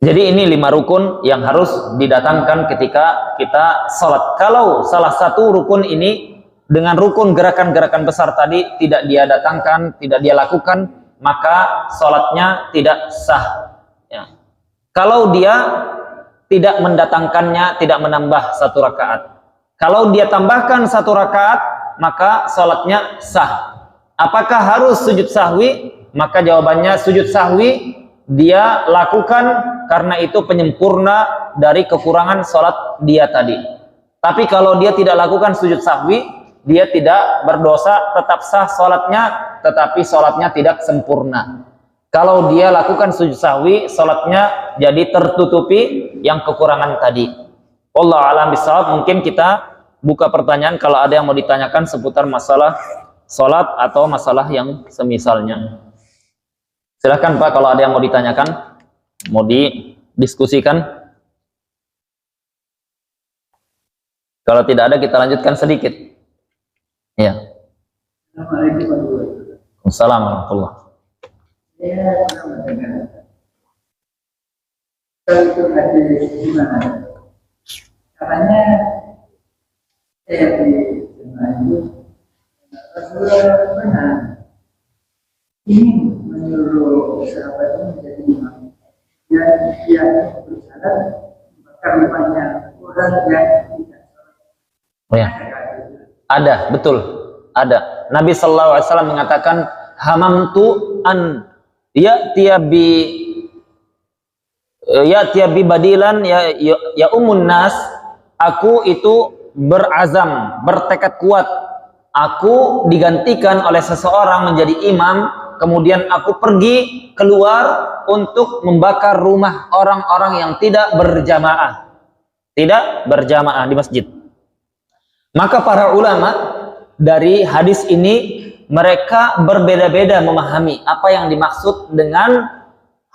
Jadi ini 5 rukun yang harus didatangkan ketika kita sholat. Kalau salah satu rukun ini dengan rukun gerakan-gerakan besar tadi tidak dia datangkan, tidak dia lakukan, maka sholatnya tidak sah. Ya. Kalau dia tidak mendatangkannya, tidak menambah 1 rakaat. Kalau dia tambahkan 1 rakaat, maka salatnya sah. Apakah harus sujud sahwi? Maka jawabannya sujud sahwi dia lakukan karena itu penyempurna dari kekurangan salat dia tadi. Tapi kalau dia tidak lakukan sujud sahwi, dia tidak berdosa, tetap sah salatnya, tetapi salatnya tidak sempurna. Kalau dia lakukan sujud sahwi, salatnya jadi tertutupi yang kekurangan tadi. Wallahu a'lam bishawab. Mungkin kita buka pertanyaan kalau ada yang mau ditanyakan seputar masalah salat atau masalah yang semisalnya. Silahkan Pak, kalau ada yang mau ditanyakan, mau didiskusikan. Kalau tidak ada, kita lanjutkan sedikit. Ya. Assalamualaikum warahmatullahi. Saya pernah mendengar itu hadis di mana katanya saya di orang yang tidak Oh ya. Ada, betul. Ada. Nabi sallallahu alaihi wasallam mengatakan, hamamtu an ya'tiya bi badilan ya umun nas. Aku itu berazam, bertekad kuat. Aku digantikan oleh seseorang menjadi imam, kemudian aku pergi keluar untuk membakar rumah orang-orang yang tidak berjamaah. Tidak berjamaah di masjid. Maka para ulama dari hadis ini mereka berbeda-beda memahami apa yang dimaksud dengan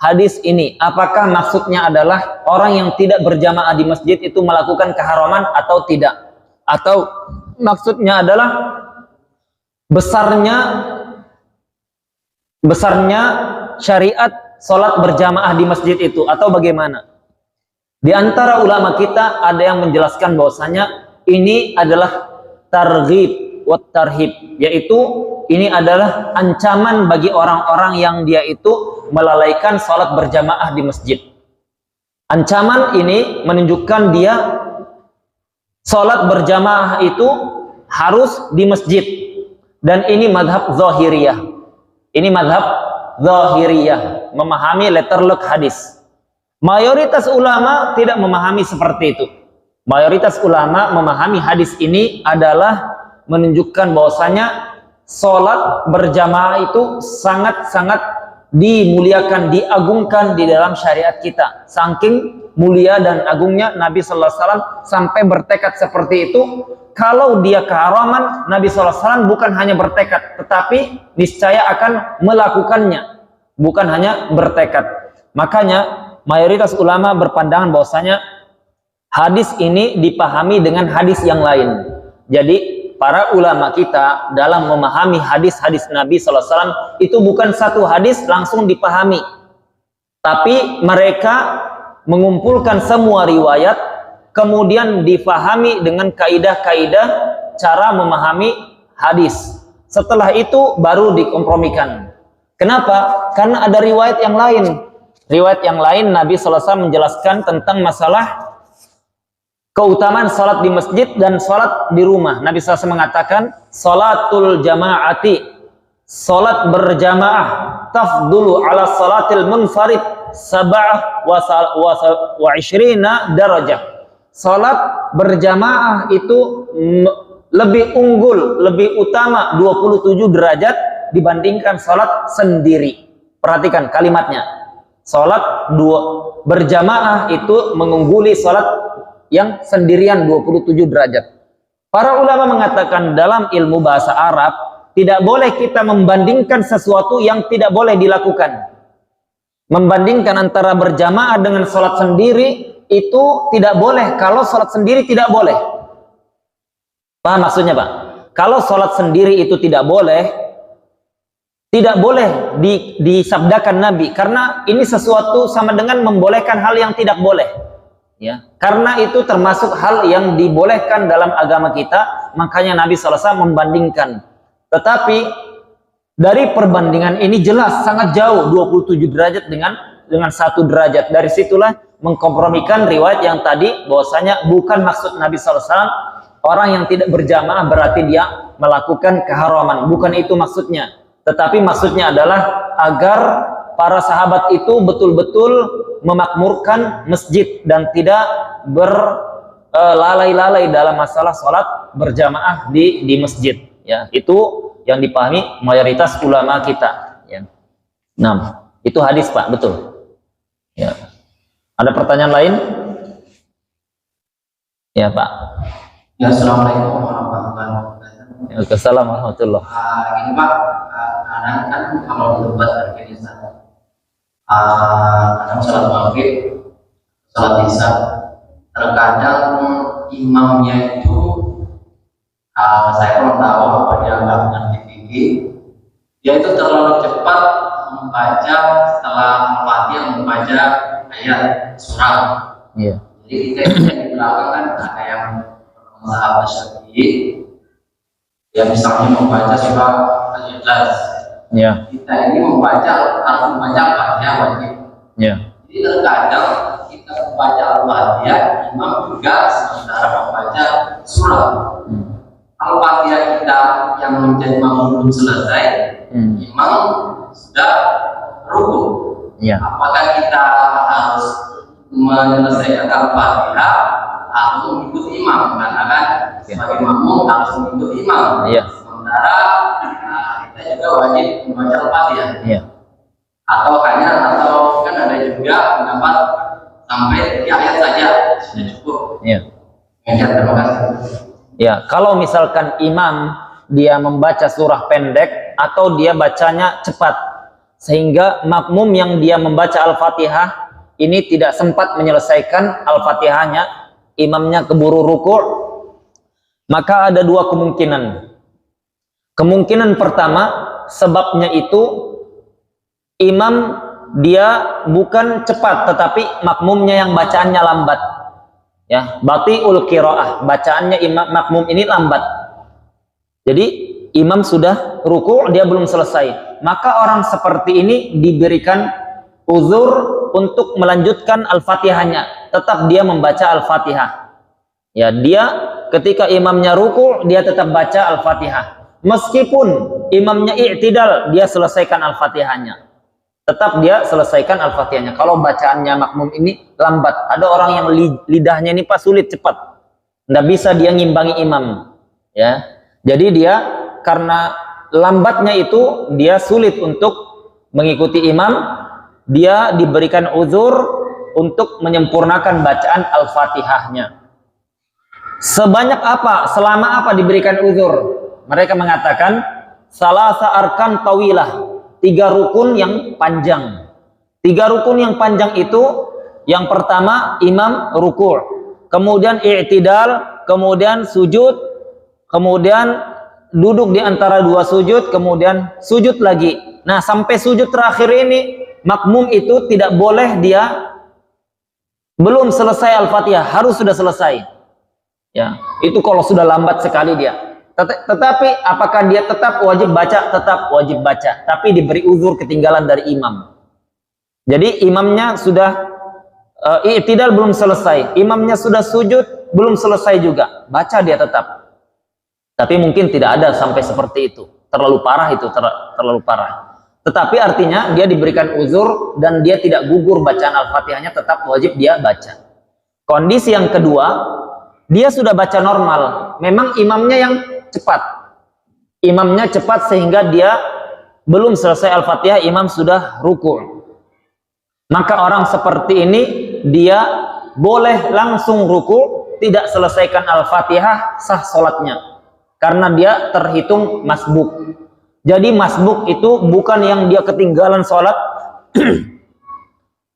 hadis ini. Apakah maksudnya adalah orang yang tidak berjamaah di masjid itu melakukan keharaman atau tidak? Atau maksudnya adalah besarnya syariat sholat berjamaah di masjid itu, atau bagaimana? Di antara ulama kita ada yang menjelaskan bahwasanya ini adalah targhib wa tarhib, yaitu ini adalah ancaman bagi orang-orang yang dia itu melalaikan sholat berjamaah di masjid. Ancaman ini menunjukkan dia sholat berjamaah itu harus di masjid, dan ini madhab zahiriyah. Ini madhab zahiriyah, memahami letterlock hadis. Mayoritas ulama tidak memahami seperti itu. Mayoritas ulama memahami hadis ini adalah menunjukkan bahwasanya sholat berjamaah itu sangat-sangat dimuliakan, diagungkan di dalam syariat kita. Saking mulia dan agungnya Nabi sallallahu alaihi wasallam sampai bertekad seperti itu. Kalau dia keharaman, Nabi sallallahu alaihi wasallam bukan hanya bertekad, tetapi niscaya akan melakukannya, bukan hanya bertekad. Makanya mayoritas ulama berpandangan bahwasanya hadis ini dipahami dengan hadis yang lain. Jadi para ulama kita dalam memahami hadis-hadis Nabi sallallahu alaihi wasallam itu bukan satu hadis langsung dipahami, tapi mereka mengumpulkan semua riwayat kemudian difahami dengan kaidah-kaidah cara memahami hadis. Setelah itu baru dikompromikan. Kenapa? Karena ada riwayat yang lain. Riwayat yang lain Nabi sallallahu alaihi wasallam menjelaskan tentang masalah keutamaan salat di masjid dan salat di rumah. Nabi SAW mengatakan, salatul jama'ati, salat berjamaah, tafdulu ala salatil munfarid sab'ah wa ishrina darajah. Salat berjamaah itu lebih unggul, lebih utama 27 derajat dibandingkan salat sendiri. Perhatikan kalimatnya. Salat berjamaah itu mengungguli salat yang sendirian 27 derajat. Para ulama mengatakan dalam ilmu bahasa Arab tidak boleh kita membandingkan sesuatu yang tidak boleh dilakukan. Membandingkan antara berjamaah dengan sholat sendiri itu tidak boleh. Kalau sholat sendiri tidak boleh. Paham maksudnya Pak? Kalau sholat sendiri itu tidak boleh disabdakan Nabi, karena ini sesuatu sama dengan membolehkan hal yang tidak boleh. Ya, karena itu termasuk hal yang dibolehkan dalam agama kita, makanya Nabi SAW membandingkan. Tetapi dari perbandingan ini jelas sangat jauh 27 derajat dengan 1 derajat. Dari situlah mengkompromikan riwayat yang tadi bahwasanya bukan maksud Nabi SAW orang yang tidak berjamaah berarti dia melakukan keharaman, bukan itu maksudnya. Tetapi maksudnya adalah agar para sahabat itu betul-betul memakmurkan masjid dan tidak berlalai-lalai dalam masalah sholat berjamaah di masjid. Ya, itu yang dipahami mayoritas ulama kita. Ya. Nah, itu hadis Pak, betul. Ya. Ada pertanyaan lain? Ya Pak. Ya, assalamualaikum warahmatullahi wabarakatuh. Waalaikumsalam warahmatullahi. Ini Pak, kadang kan kalau di tempat organisasi kadang sholat maghrib, sholat isya, terkadang imamnya itu saya kurang tahu apa dia nggak mengerti fikih, dia itu terlalu cepat membaca setelah Fatihah membaca ayat surah. Iya. Jadi kita di belakang kan ada yang sahabat Syafi'i yang misalnya membaca surah Al-Ikhlas. Ya. Kita ini harus membaca Fatihah wajib. Ya. Jadi terkadang kita kita membaca Al-Fatihah, imam juga sementara membaca surah. Al-Fatihah kita yang menjadi makmum belum selesai, imam sudah ruku. Ya. Apakah kita harus menyelesaikan Al-Fatihah atau mengikuti imam? Karena kan sebagai makmum harus mengikuti imam. Iya. Sementara kita juga wajib membaca Al-Fatihah. Iya. Atau kan ada juga pendapat sampai 3 ayat saja sudah cukup. Iya. Terima kasih. Ya, kalau misalkan imam dia membaca surah pendek atau dia bacanya cepat sehingga makmum yang dia membaca Al-Fatihah ini tidak sempat menyelesaikan Al-Fatihahnya, imamnya keburu ruku', maka ada 2 kemungkinan. Kemungkinan pertama, sebabnya itu imam dia bukan cepat tetapi makmumnya yang bacaannya lambat. Ya, batiul qiraah, bacaannya imam makmum ini lambat. Jadi imam sudah ruku', dia belum selesai. Maka orang seperti ini diberikan uzur untuk melanjutkan Al-Fatihahnya. Tetap dia membaca Al-Fatihah. Ya, dia ketika imamnya ruku', dia tetap baca Al-Fatihah. Meskipun imamnya i'tidal, dia selesaikan Al-Fatihahnya. Tetap dia selesaikan Al-Fatihahnya. Kalau bacaannya makmum ini lambat, ada orang yang lidahnya ini pas sulit cepat, nggak bisa dia ngimbangi imam, ya. Jadi dia karena lambatnya itu dia sulit untuk mengikuti imam, dia diberikan uzur untuk menyempurnakan bacaan Al-Fatihahnya. Sebanyak apa, selama apa diberikan uzur? Mereka mengatakan salasa arkan tawilah, 3 rukun yang panjang. 3 rukun yang panjang itu, yang pertama imam ruku', kemudian i'tidal, kemudian sujud, kemudian duduk di antara 2 sujud, kemudian sujud lagi. Nah, sampai sujud terakhir ini makmum itu tidak boleh dia belum selesai Al-Fatihah, harus sudah selesai. Ya, itu kalau sudah lambat sekali dia. Tetapi apakah dia tetap wajib baca? Tetap wajib baca, tapi diberi uzur ketinggalan dari imam. Jadi imamnya sudah i'tidal belum selesai, imamnya sudah sujud belum selesai juga, baca dia tetap. Tapi mungkin tidak ada sampai seperti itu, terlalu parah itu, terlalu parah. Tetapi artinya dia diberikan uzur dan dia tidak gugur bacaan Al-Fatihahnya, tetap wajib dia baca. Kondisi yang kedua, dia sudah baca normal, memang imamnya yang cepat. Imamnya cepat sehingga dia belum selesai Al-Fatihah, imam sudah ruku'. Maka orang seperti ini dia boleh langsung ruku', tidak selesaikan Al-Fatihah, sah sholatnya. Karena dia terhitung masbuk. Jadi masbuk itu bukan yang dia ketinggalan sholat.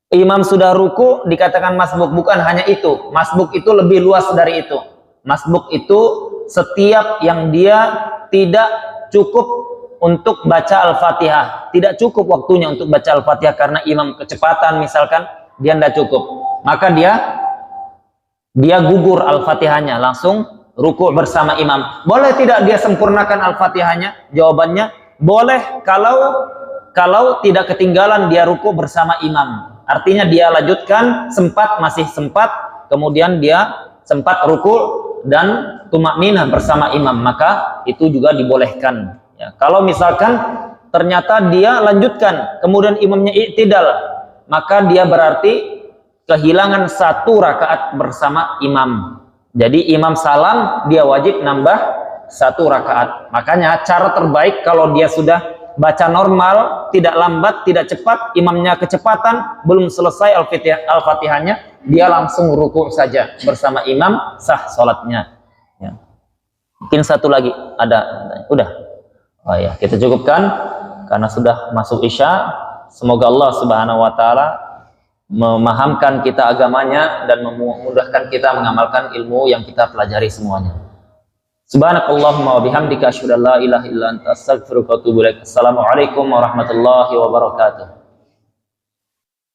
Imam sudah ruku' dikatakan masbuk, bukan hanya itu. Masbuk itu lebih luas dari itu. Masbuk itu setiap yang dia tidak cukup untuk baca Al-Fatihah, tidak cukup waktunya untuk baca Al-Fatihah karena imam kecepatan misalkan, dia tidak cukup, maka dia gugur Al-Fatihahnya, langsung ruku' bersama imam. Boleh tidak dia sempurnakan Al-Fatihahnya? Jawabannya boleh kalau tidak ketinggalan dia ruku' bersama imam. Artinya dia lanjutkan, masih sempat, kemudian dia sempat ruku' dan tumakninah bersama imam, maka itu juga dibolehkan. Ya, kalau misalkan ternyata dia lanjutkan, kemudian imamnya i'tidal, maka dia berarti kehilangan 1 rakaat bersama imam. Jadi imam salam, dia wajib nambah 1 rakaat. Makanya cara terbaik kalau dia sudah baca normal, tidak lambat, tidak cepat, imamnya kecepatan, belum selesai Al-Fatihahnya, dia langsung ruku' saja bersama imam, sah sholatnya. Ya. Mungkin satu lagi ada, udah. Oh ya, kita cukupkan karena sudah masuk Isya. Semoga Allah Subhanahu wa taala memahamkan kita agamanya dan memudahkan kita mengamalkan ilmu yang kita pelajari semuanya. Subhanakallahumma wa bihamdika asyhadu an la ilaha illa anta astaghfiruka wa atubu ilaik. Assalamualaikum warahmatullahi wabarakatuh.